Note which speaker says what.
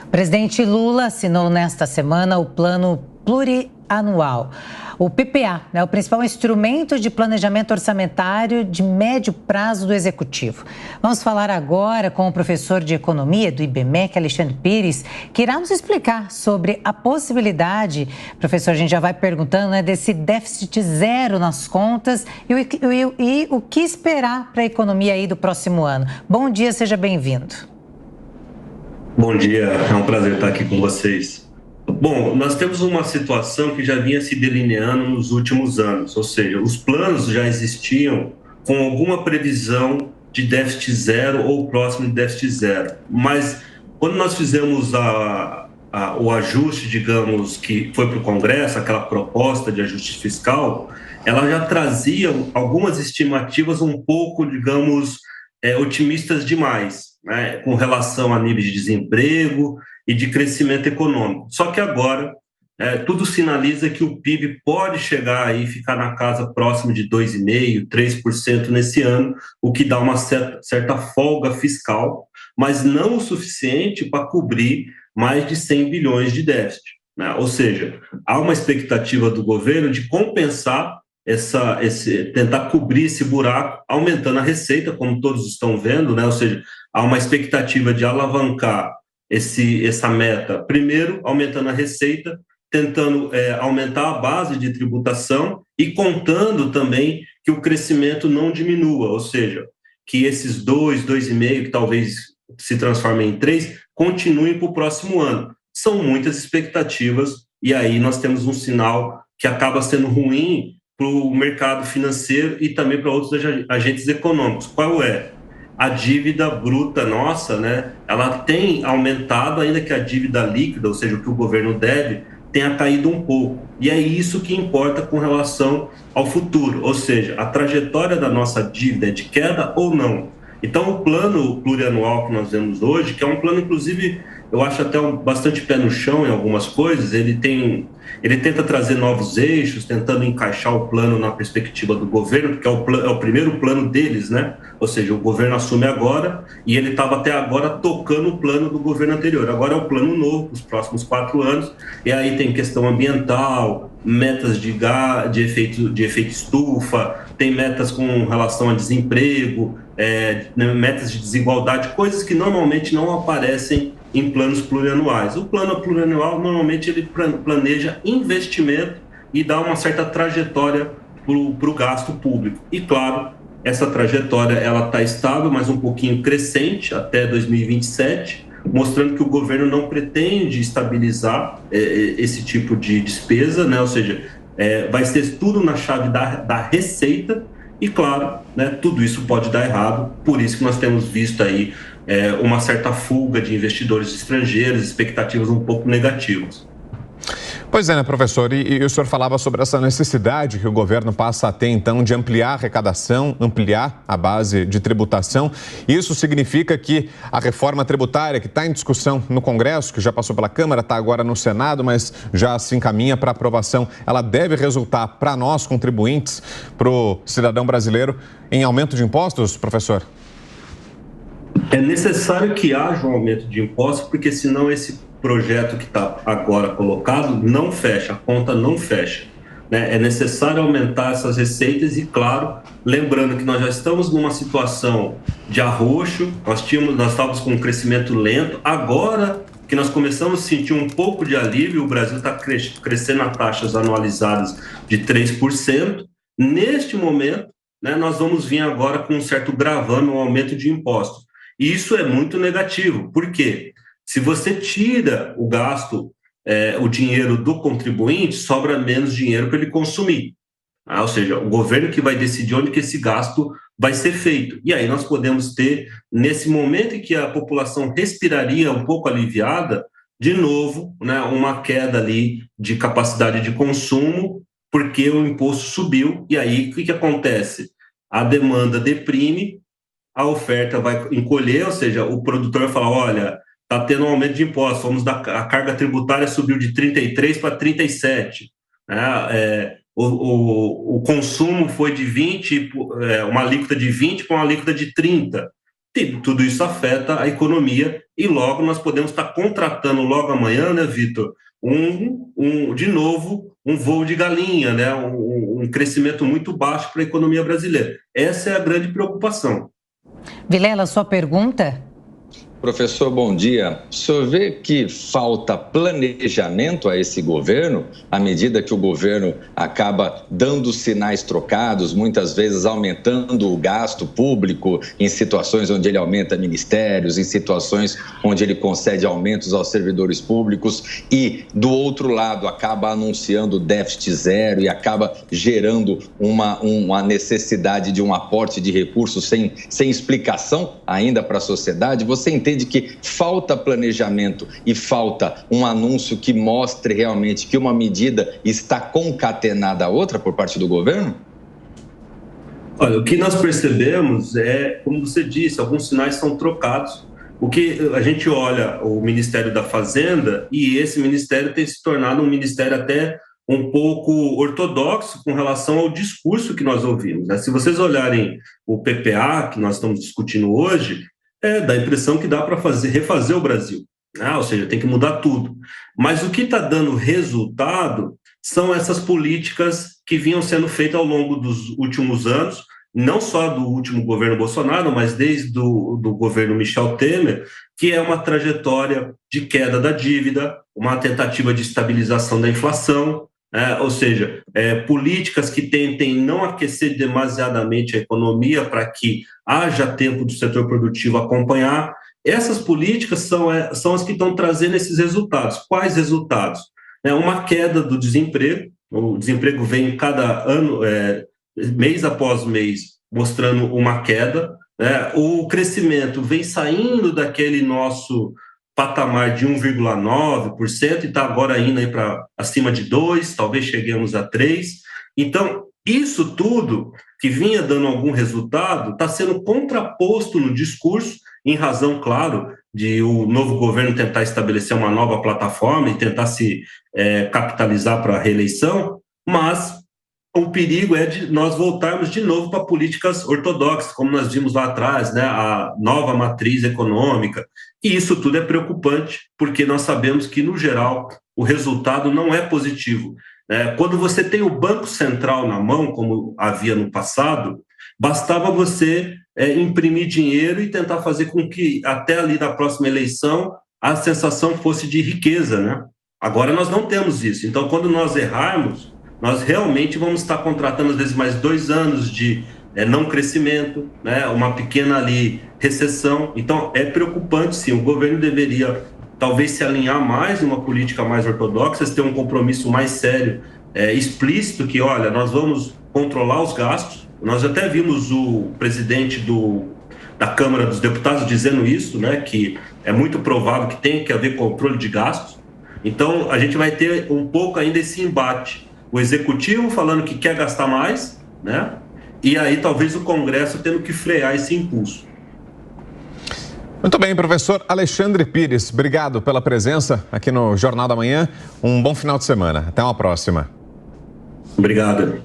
Speaker 1: O presidente Lula assinou nesta semana o Plano Plurianual, o PPA, o principal instrumento de planejamento orçamentário de médio prazo do Executivo. Vamos falar agora com o professor de Economia do IBMEC, Alexandre Pires, que irá nos explicar sobre a possibilidade, professor, a gente já vai perguntando, desse déficit zero nas contas e o que esperar para a economia aí do próximo ano. Bom dia, seja bem-vindo.
Speaker 2: Bom dia, é um prazer estar aqui com vocês. Bom, nós temos uma situação que já vinha se delineando nos últimos anos, ou seja, os planos já existiam com alguma previsão de déficit zero ou próximo de déficit zero. Mas quando nós fizemos o ajuste, digamos, que foi para o Congresso, aquela proposta de ajuste fiscal, ela já trazia algumas estimativas um pouco, digamos, otimistas demais, né, com relação a níveis de desemprego e de crescimento econômico. Só que agora tudo sinaliza que o PIB pode chegar aí, ficar na casa próximo de 2,5%, 3% nesse ano, o que dá uma certa folga fiscal, mas não o suficiente para cobrir mais de 100 bilhões de déficit, né? Ou seja, há uma expectativa do governo de compensar tentar cobrir esse buraco, aumentando a receita, como todos estão vendo, né? Ou seja, há uma expectativa de alavancar essa meta, primeiro aumentando a receita, tentando aumentar a base de tributação e contando também que o crescimento não diminua, ou seja, que esses 2,5%, que talvez se transformem em 3%, continuem para o próximo ano. São muitas expectativas e aí nós temos um sinal que acaba sendo ruim para o mercado financeiro e também para outros agentes econômicos. Qual é? A dívida bruta nossa, né? Ela tem aumentado, ainda que a dívida líquida, ou seja, o que o governo deve, tenha caído um pouco. E é isso que importa com relação ao futuro, ou seja, a trajetória da nossa dívida é de queda ou não. Então, o plano plurianual que nós vemos hoje, que é um plano, inclusive, eu acho até bastante pé no chão em algumas coisas, ele tenta trazer novos eixos, tentando encaixar o plano na perspectiva do governo, porque é o primeiro plano deles, né? Ou seja, o governo assume agora e ele estava até agora tocando o plano do governo anterior. Agora é o plano novo, os próximos 4 anos, e aí tem questão ambiental, metas de efeito estufa, tem metas com relação a desemprego, metas de desigualdade, coisas que normalmente não aparecem em planos plurianuais. O plano plurianual, normalmente, ele planeja investimento e dá uma certa trajetória para o gasto público. E, claro, essa trajetória está estável, mas um pouquinho crescente até 2027, mostrando que o governo não pretende estabilizar esse tipo de despesa, né? Ou seja, vai ser tudo na chave da receita e, claro, né, tudo isso pode dar errado, por isso que nós temos visto aí uma certa fuga de investidores estrangeiros, expectativas um pouco negativas.
Speaker 3: Pois é, né, professor? E o senhor falava sobre essa necessidade que o governo passa a ter, então, de ampliar a arrecadação, ampliar a base de tributação. Isso significa que a reforma tributária que está em discussão no Congresso, que já passou pela Câmara, está agora no Senado, mas já se encaminha para aprovação, ela deve resultar para nós, contribuintes, para o cidadão brasileiro, em aumento de impostos, professor?
Speaker 2: É necessário que haja um aumento de impostos, porque senão esse projeto que está agora colocado não fecha, a conta não fecha, né? É necessário aumentar essas receitas e, claro, lembrando que nós já estamos numa situação de arroxo, nós estávamos com um crescimento lento, agora que nós começamos a sentir um pouco de alívio, o Brasil está crescendo a taxas anualizadas de 3%, neste momento, né, nós vamos vir agora com um certo gravame, um aumento de impostos. E isso é muito negativo, por quê? Se você tira o gasto, o dinheiro do contribuinte, sobra menos dinheiro para ele consumir. Ou seja, o governo que vai decidir onde que esse gasto vai ser feito. E aí nós podemos ter, nesse momento em que a população respiraria um pouco aliviada, de novo, né, uma queda ali de capacidade de consumo, porque o imposto subiu. E aí o que acontece? A demanda deprime, a oferta vai encolher, ou seja, o produtor vai falar, olha, está tendo um aumento de impostos, a carga tributária subiu de 33 para 37, né? O consumo foi de 20, uma alíquota de 20 para uma alíquota de 30. tudo isso afeta a economia e logo nós podemos estar contratando logo amanhã, né, Vitor, de novo, um voo de galinha, né, um crescimento muito baixo para a economia brasileira. Essa é a grande preocupação.
Speaker 1: Vilela, sua pergunta?
Speaker 4: Professor, bom dia. O senhor vê que falta planejamento a esse governo, à medida que o governo acaba dando sinais trocados, muitas vezes aumentando o gasto público em situações onde ele aumenta ministérios, em situações onde ele concede aumentos aos servidores públicos e, do outro lado, acaba anunciando déficit zero e acaba gerando uma necessidade de um aporte de recursos sem explicação ainda para a sociedade? Você entende que falta planejamento e falta um anúncio que mostre realmente que uma medida está concatenada à outra por parte do governo?
Speaker 2: Olha, o que nós percebemos é, como você disse, alguns sinais são trocados. O que a gente olha o Ministério da Fazenda e esse ministério tem se tornado um ministério até um pouco ortodoxo com relação ao discurso que nós ouvimos, né? Se vocês olharem o PPA que nós estamos discutindo hoje, dá a impressão que dá para refazer o Brasil, né? Ou seja, tem que mudar tudo. Mas o que está dando resultado são essas políticas que vinham sendo feitas ao longo dos últimos anos, não só do último governo Bolsonaro, mas desde do governo Michel Temer, que é uma trajetória de queda da dívida, uma tentativa de estabilização da inflação, ou seja, políticas que tentem não aquecer demasiadamente a economia para que haja tempo do setor produtivo acompanhar. Essas políticas são as que estão trazendo esses resultados. Quais resultados? Uma queda do desemprego, o desemprego vem cada ano, mês após mês, mostrando uma queda, né? O crescimento vem saindo daquele nosso patamar de 1,9% e está agora indo aí para acima de 2%, talvez cheguemos a 3%. Então, isso tudo que vinha dando algum resultado está sendo contraposto no discurso, em razão, claro, de o novo governo tentar estabelecer uma nova plataforma e tentar se capitalizar para a reeleição, mas o perigo é de nós voltarmos de novo para políticas ortodoxas, como nós vimos lá atrás, né, a nova matriz econômica. E isso tudo é preocupante, porque nós sabemos que, no geral, o resultado não é positivo. Quando você tem o Banco Central na mão, como havia no passado, bastava você imprimir dinheiro e tentar fazer com que, até ali na próxima eleição, a sensação fosse de riqueza, né? Agora nós não temos isso. Então, quando nós errarmos, nós realmente vamos estar contratando, às vezes, mais 2 anos de não crescimento, né? Uma pequena ali recessão. Então, é preocupante, sim. O governo deveria, talvez, se alinhar mais em uma política mais ortodoxa, ter um compromisso mais sério, explícito, que, olha, nós vamos controlar os gastos. Nós até vimos o presidente da Câmara dos Deputados dizendo isso, né? Que é muito provável que tenha que haver controle de gastos. Então, a gente vai ter um pouco ainda esse embate. O executivo falando que quer gastar mais, né? E aí talvez o Congresso tendo que frear esse impulso.
Speaker 3: Muito bem, professor Alexandre Pires, obrigado pela presença aqui no Jornal da Manhã. Um bom final de semana. Até uma próxima.
Speaker 2: Obrigado.